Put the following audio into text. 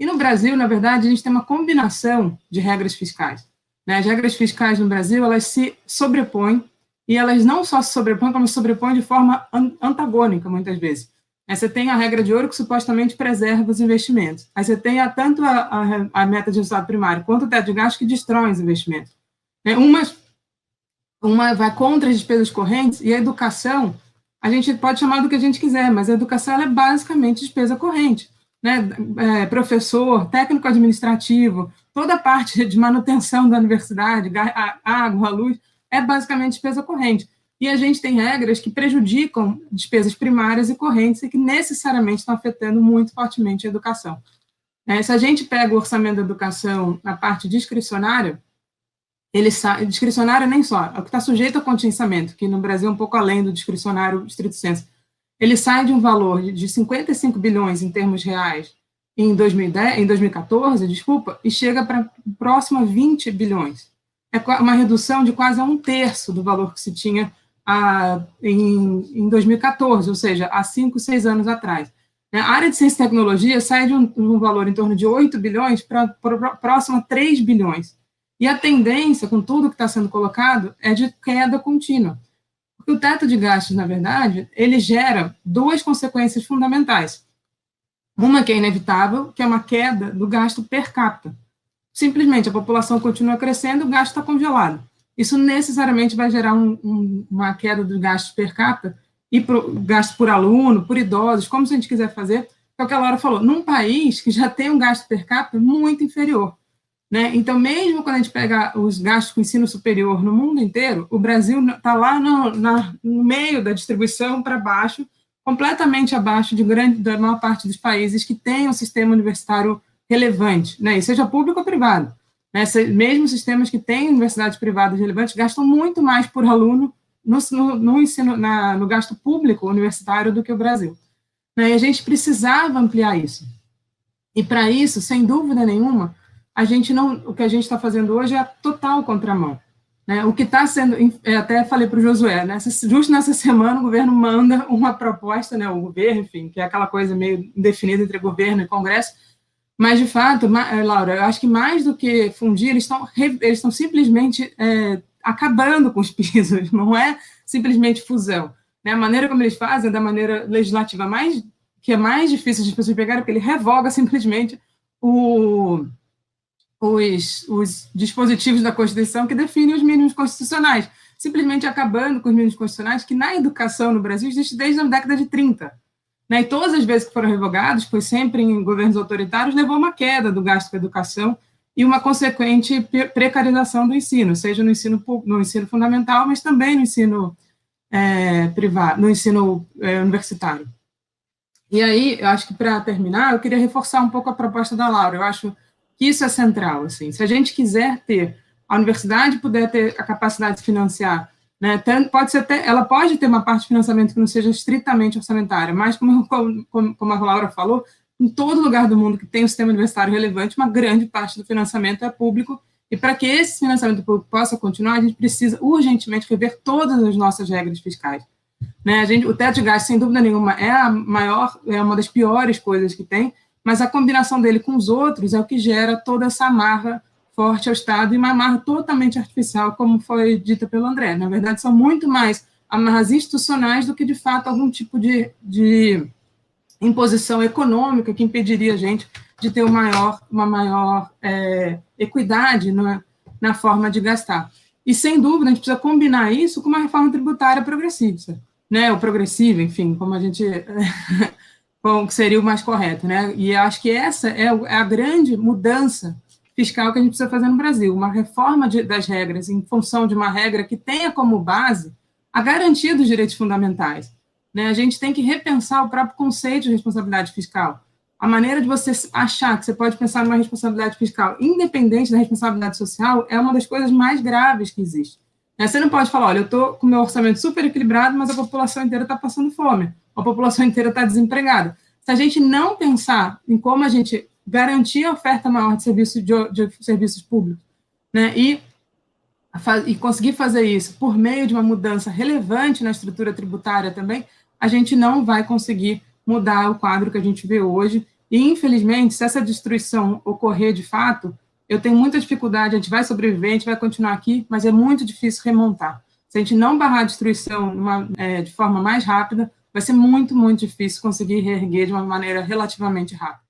E no Brasil, na verdade, a gente tem uma combinação de regras fiscais, né? As regras fiscais no Brasil, elas se sobrepõem, e elas não só se sobrepõem, como se sobrepõem de forma antagônica, muitas vezes. Aí você tem a regra de ouro, que supostamente preserva os investimentos. Aí você tem tanto a meta de resultado primário quanto o teto de gastos que destroem os investimentos, né? Uma vai contra as despesas correntes, e a educação, a gente pode chamar do que a gente quiser, mas a educação ela é basicamente despesa corrente, né? Professor, técnico administrativo, toda a parte de manutenção da universidade, a água, a luz, é basicamente despesa corrente. E a gente tem regras que prejudicam despesas primárias e correntes e que necessariamente estão afetando muito fortemente a educação. Se a gente pega o orçamento da educação na parte discricionária, discricionário nem só, é o que está sujeito a contingenciamento, que no Brasil é um pouco além do discricionário estrito sensu. Ele sai de um valor de 55 bilhões em termos reais em 2014, e chega para próximo a 20 bilhões. É uma redução de quase a 1/3 do valor que se tinha em 2014, ou seja, há 5, 6 anos atrás. A área de ciência e tecnologia sai de um valor em torno de 8 bilhões para próximo a 3 bilhões. E a tendência, com tudo que está sendo colocado, é de queda contínua. Porque o teto de gastos, na verdade, ele gera duas consequências fundamentais. Uma que é inevitável, que é uma queda do gasto per capita. Simplesmente, a população continua crescendo, o gasto está congelado. Isso necessariamente vai gerar uma queda do gasto per capita, e gasto por aluno, por idosos, como se a gente quiser fazer, que é o que a Laura falou, num país que já tem um gasto per capita muito inferior. Né? Então, mesmo quando a gente pega os gastos com ensino superior no mundo inteiro, o Brasil está lá no meio da distribuição para baixo, completamente abaixo da maior parte dos países que têm um sistema universitário relevante, né? E seja público ou privado. Né? Mesmo sistemas que têm universidades privadas relevantes gastam muito mais por aluno no gasto público universitário do que o Brasil. Né? E a gente precisava ampliar isso. E para isso, sem dúvida nenhuma, o que a gente está fazendo hoje é a total contramão. Né? O que está sendo, até falei para o Josué, né? Justo nessa semana o governo manda uma proposta, né? O governo, enfim, que é aquela coisa meio indefinida entre governo e Congresso, mas, de fato, Laura, eu acho que mais do que fundir, eles estão simplesmente acabando com os pisos, não é simplesmente fusão. Né? A maneira como eles fazem é da maneira legislativa que é mais difícil de as pessoas pegarem, porque ele revoga simplesmente os dispositivos da Constituição que definem os mínimos constitucionais, simplesmente acabando com os mínimos constitucionais que na educação no Brasil existe desde a década de 30. Né? E todas as vezes que foram revogados, foi sempre em governos autoritários, levou a uma queda do gasto com a educação e uma consequente precarização do ensino, seja no ensino fundamental, mas também no ensino privado, no ensino universitário. E aí, eu acho que para terminar, eu queria reforçar um pouco a proposta da Laura. Eu acho que isso é central. Assim. Se a gente quiser a universidade puder ter a capacidade de financiar, né, ela pode ter uma parte de financiamento que não seja estritamente orçamentária, mas, como a Laura falou, em todo lugar do mundo que tem um sistema universitário relevante, uma grande parte do financiamento é público, e para que esse financiamento público possa continuar, a gente precisa urgentemente rever todas as nossas regras fiscais. Né? O teto de gastos, sem dúvida nenhuma, é uma das piores coisas que tem, mas a combinação dele com os outros é o que gera toda essa amarra forte ao Estado, e uma amarra totalmente artificial, como foi dita pelo André. Na verdade, são muito mais amarras institucionais do que, de fato, algum tipo de imposição econômica que impediria a gente de ter uma maior equidade na forma de gastar. E, sem dúvida, a gente precisa combinar isso com uma reforma tributária progressista, né? Ou progressiva, enfim, como a gente... que seria o mais correto, né? E acho que essa é a grande mudança fiscal que a gente precisa fazer no Brasil, uma reforma das regras em função de uma regra que tenha como base a garantia dos direitos fundamentais. Né? A gente tem que repensar o próprio conceito de responsabilidade fiscal. A maneira de você achar que você pode pensar numa responsabilidade fiscal independente da responsabilidade social é uma das coisas mais graves que existe. Você não pode falar, olha, eu estou com o meu orçamento super equilibrado, mas a população inteira está passando fome, a população inteira está desempregada. Se a gente não pensar em como a gente garantir a oferta maior de serviços públicos, né, e conseguir fazer isso por meio de uma mudança relevante na estrutura tributária também, a gente não vai conseguir mudar o quadro que a gente vê hoje, E, infelizmente, se essa destruição ocorrer de fato, eu tenho muita dificuldade, a gente vai sobreviver, a gente vai continuar aqui, mas é muito difícil remontar. Se a gente não barrar a destruição de forma mais rápida, vai ser muito, muito difícil conseguir reerguer de uma maneira relativamente rápida.